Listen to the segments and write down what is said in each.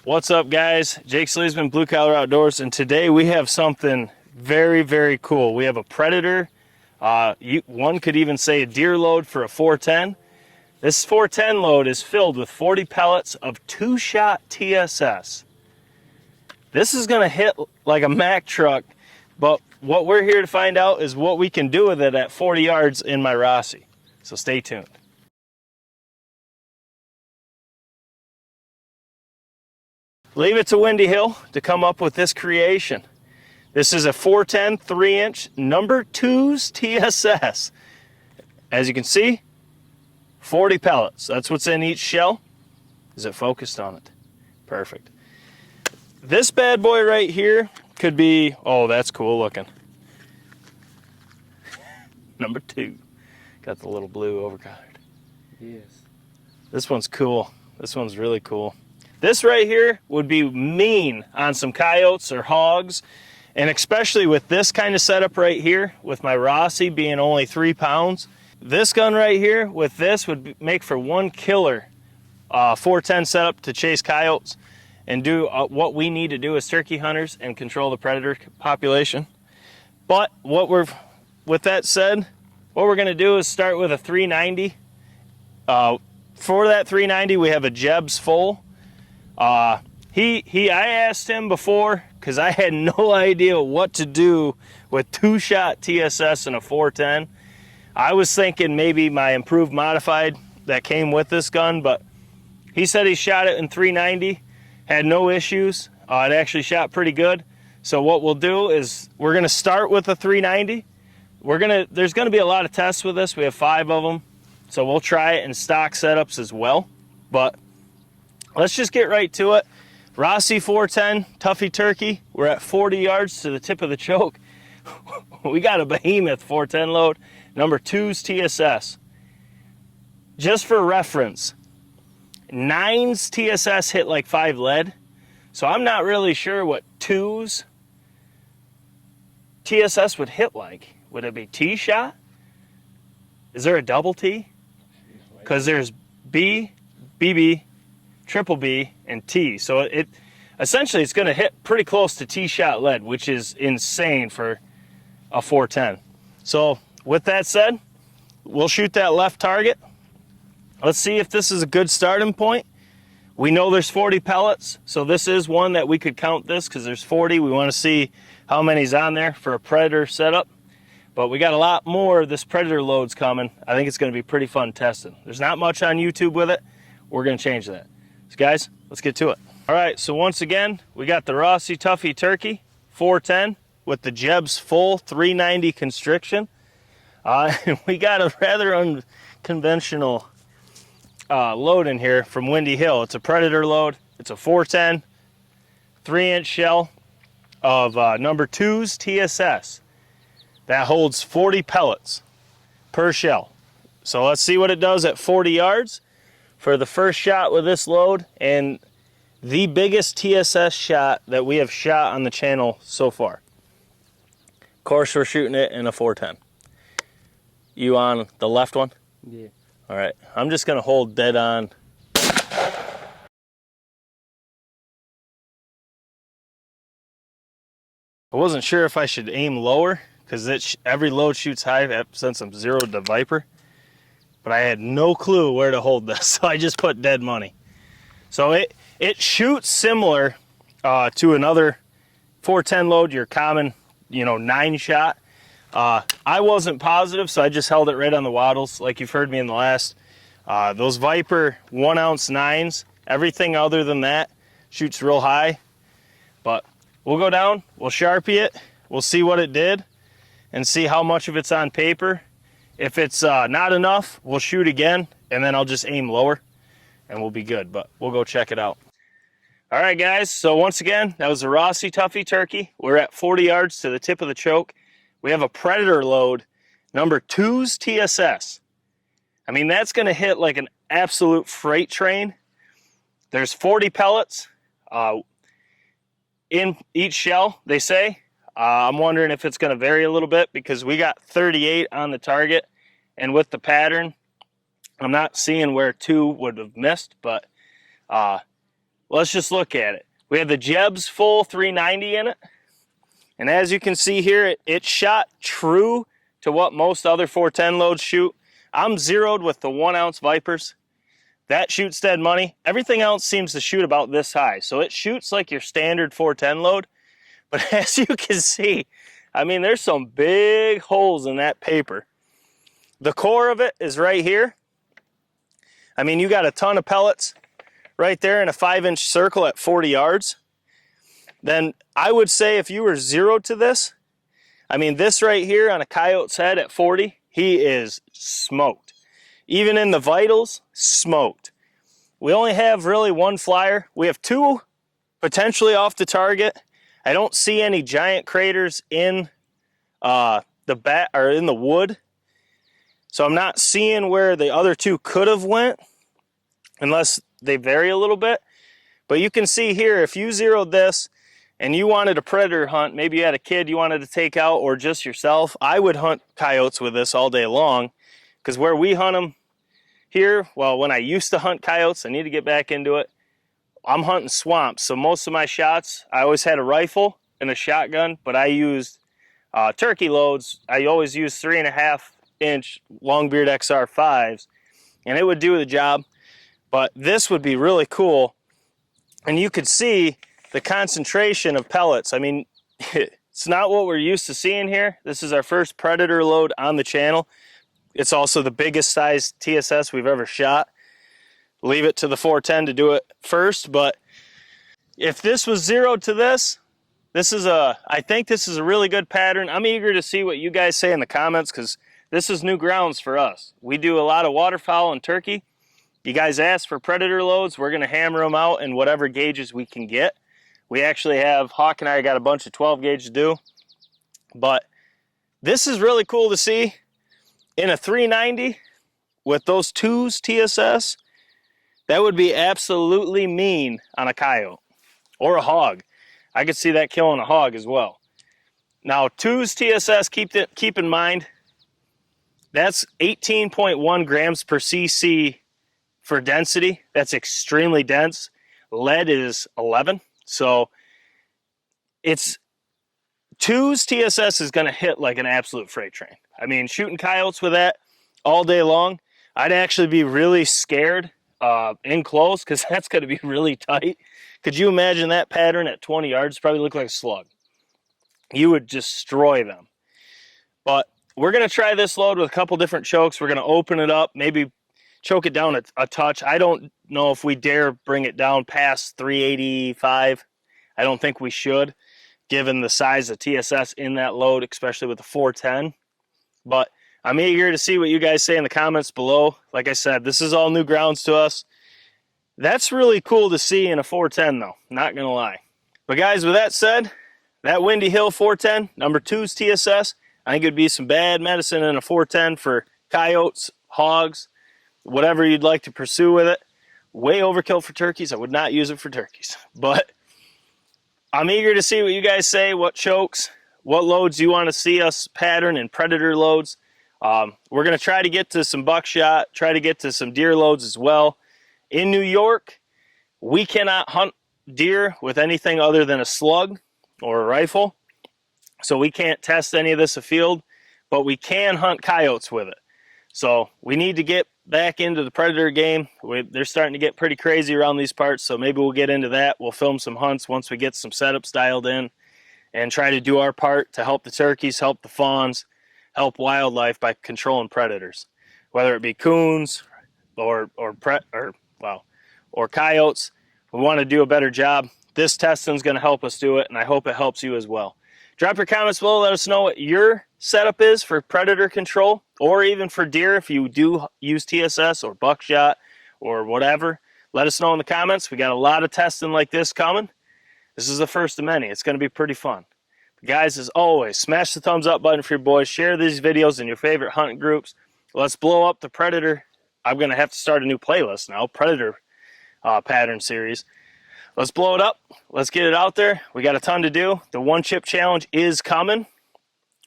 What's up, guys? Jake Sleesman, Blue Collar Outdoors, and today we have something very, very cool. We have a Predator. One could even say a deer load for a 410. This 410 load is filled with 40 pellets of 2-shot TSS. This is going to hit like a Mack truck, but what we're here to find out is what we can do with it at 40 yards in my Rossi. So stay tuned. Leave it to Windy Hill to come up with this creation. This is a 410 3-inch number 2's TSS. As you can see, 40 pellets. That's what's in each shell. Is it focused on it? Perfect. This bad boy right here could be, oh, that's cool looking. Number 2. Got the little blue overcollared. Yes. This one's cool. This one's really cool. This right here would be mean on some coyotes or hogs, and especially with this kind of setup right here, with my Rossi being only 3 pounds. This gun right here with this would make for one killer 410 setup to chase coyotes and do what we need to do as turkey hunters and control the predator population. But with that said, what we're gonna do is start with a 390. For that 390, we have a jebs full. I asked him before, because I had no idea what to do with 2-shot TSS and a 410. I was thinking maybe my improved modified that came with this gun, but he said he shot it in 390, had no issues. It actually shot pretty good. So what we'll do is we're gonna start with a 390. There's gonna be a lot of tests with this. We have 5 of them. So we'll try it in stock setups as well. But let's just get right to it. Rossi 410, Tuffy turkey. We're at 40 yards to the tip of the choke. We got a behemoth 410 load, number 2's TSS. Just for reference, 9's TSS hit like 5 lead. So I'm not really sure what 2's TSS would hit like. Would it be T-shot? Is there a double T? Because there's B, BB, triple B, and T. So essentially it's going to hit pretty close to T-shot lead, which is insane for a 410. So with that said, we'll shoot that left target. Let's see if this is a good starting point. We know there's 40 pellets, so this is one that we could count this because there's 40. We want to see how many's on there for a predator setup. But we got a lot more of this predator loads coming. I think it's going to be pretty fun testing. There's not much on YouTube with it. We're going to change that. So guys, let's get to it. All right, so once again, we got the Rossi Tuffy turkey 410 with the jebs full 390 constriction. We got a rather unconventional load in here from Windy Hill. It's a predator load. It's a 410 3-inch shell of number 2's TSS. That holds 40 pellets per shell. So let's see what it does at 40 yards for the first shot with this load, and the biggest TSS shot that we have shot on the channel so far. Of course, we're shooting it in a 410. You on the left one? Yeah. All right, I'm just gonna hold dead on. I wasn't sure if I should aim lower, because every load shoots high since I'm zeroed to Viper, but I had no clue where to hold this, so I just put dead money. So it shoots similar to another 410 load, your common, 9-shot. I wasn't positive, so I just held it right on the wattles, like you've heard me in the last. Those Viper 1-ounce 9s, everything other than that shoots real high. But we'll go down, we'll Sharpie it, we'll see what it did, and see how much of it's on paper. If it's not enough, we'll shoot again, and then I'll just aim lower, and we'll be good. But we'll go check it out. All right, guys, so once again, that was a Rossi Tuffy turkey. We're at 40 yards to the tip of the choke. We have a predator load, number 2's TSS. I mean, that's going to hit like an absolute freight train. There's 40 pellets in each shell, they say. I'm wondering if it's going to vary a little bit because we got 38 on the target, and with the pattern, I'm not seeing where 2 would have missed, but let's just look at it. We have the Jebs full 390 in it. And as you can see here, it shot true to what most other 410 loads shoot. I'm zeroed with the 1 ounce Vipers. That shoots dead money. Everything else seems to shoot about this high. So it shoots like your standard 410 load. But as you can see, I mean, there's some big holes in that paper. The core of it is right here. I mean, you got a ton of pellets right there in a 5-inch circle at 40 yards. Then I would say if you were zeroed to this, I mean, this right here on a coyote's head at 40, he is smoked. Even in the vitals, smoked. We only have really 1 flyer. We have 2 potentially off the target. I don't see any giant craters in the bat or in the wood. So I'm not seeing where the other 2 could have went unless they vary a little bit. But you can see here, if you zeroed this and you wanted a predator hunt, maybe you had a kid you wanted to take out or just yourself, I would hunt coyotes with this all day long, because where we hunt them here, well, when I used to hunt coyotes, I need to get back into it. I'm hunting swamps, so most of my shots, I always had a rifle and a shotgun, but I used turkey loads. I always used 3.5-inch Longbeard XR5s, and it would do the job. But this would be really cool, and you could see the concentration of pellets. I mean, it's not what we're used to seeing here. This is our first predator load on the channel. It's also the biggest size TSS we've ever shot. Leave it to the 410 to do it first, but if this was zeroed to this, I think this is a really good pattern. I'm eager to see what you guys say in the comments, because this is new grounds for us. We do a lot of waterfowl and turkey. You guys ask for predator loads, we're going to hammer them out in whatever gauges we can get. We actually have, Hawk and I got a bunch of 12 gauge to do, but this is really cool to see in a 390 with those 2s TSS. That would be absolutely mean on a coyote or a hog. I could see that killing a hog as well. Now, 2's TSS, keep in mind, that's 18.1 grams per cc for density. That's extremely dense. Lead is 11. So it's 2's TSS is going to hit like an absolute freight train. I mean, shooting coyotes with that all day long, I'd actually be really scared in close, because that's going to be really tight. Could you imagine that pattern at 20 yards? Probably look like a slug. You would destroy them. But we're going to try this load with a couple different chokes. We're going to open it up, maybe choke it down a touch. I don't know if we dare bring it down past 385. I don't think we should, given the size of TSS in that load, especially with the 410. But I'm eager to see what you guys say in the comments below. Like I said, this is all new grounds to us. That's really cool to see in a 410 though, not gonna lie. But guys, with that said, that Windy Hill 410, number 2's TSS, I think it'd be some bad medicine in a 410 for coyotes, hogs, whatever you'd like to pursue with it. Way overkill for turkeys. I would not use it for turkeys. But I'm eager to see what you guys say, what chokes, what loads you want to see us pattern in predator loads. We're going to try to get to some buckshot, try to get to some deer loads as well. In New York, we cannot hunt deer with anything other than a slug or a rifle. So we can't test any of this afield, but we can hunt coyotes with it. So we need to get back into the predator game. They're starting to get pretty crazy around these parts, so maybe we'll get into that. We'll film some hunts once we get some setups dialed in and try to do our part to help the turkeys, help the fawns, help wildlife by controlling predators, whether it be coons or coyotes. We want to do a better job. This testing is going to help us do it, and I hope it helps you as well. Drop your comments below. Let us know what your setup is for predator control, or even for deer if you do use TSS or buckshot or whatever. Let us know in the comments. We got a lot of testing like this coming. This is the first of many. It's going to be pretty fun. But guys, as always, smash the thumbs up button for your boys. Share these videos in your favorite hunting groups. Let's blow up the predator. I'm going to have to start a new playlist now, predator pattern series. Let's blow it up. Let's get it out there. We got a ton to do. The one chip challenge is coming.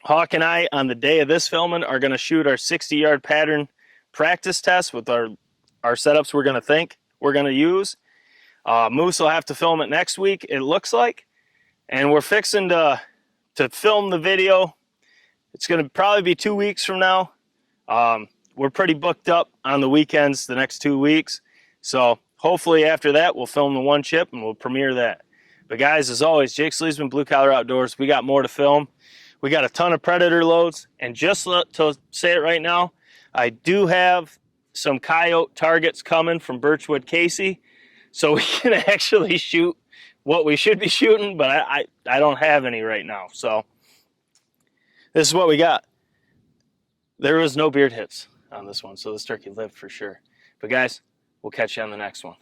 Hawk and I, on the day of this filming, are going to shoot our 60-yard pattern practice test with our setups we're going to use. Moose will have to film it next week, it looks like. And we're fixing to film the video. It's going to probably be 2 weeks from now. We're pretty booked up on the weekends the next 2 weeks. So hopefully after that, we'll film the one chip and we'll premiere that. But guys, as always, Jake Sleesman, Blue Collar Outdoors. We got more to film. We got a ton of predator loads. And just to say it right now, I do have some coyote targets coming from Birchwood Casey. So we can actually shoot what we should be shooting, but I don't have any right now. So this is what we got. There was no beard hits on this one, so this turkey lived for sure. But guys, we'll catch you on the next one.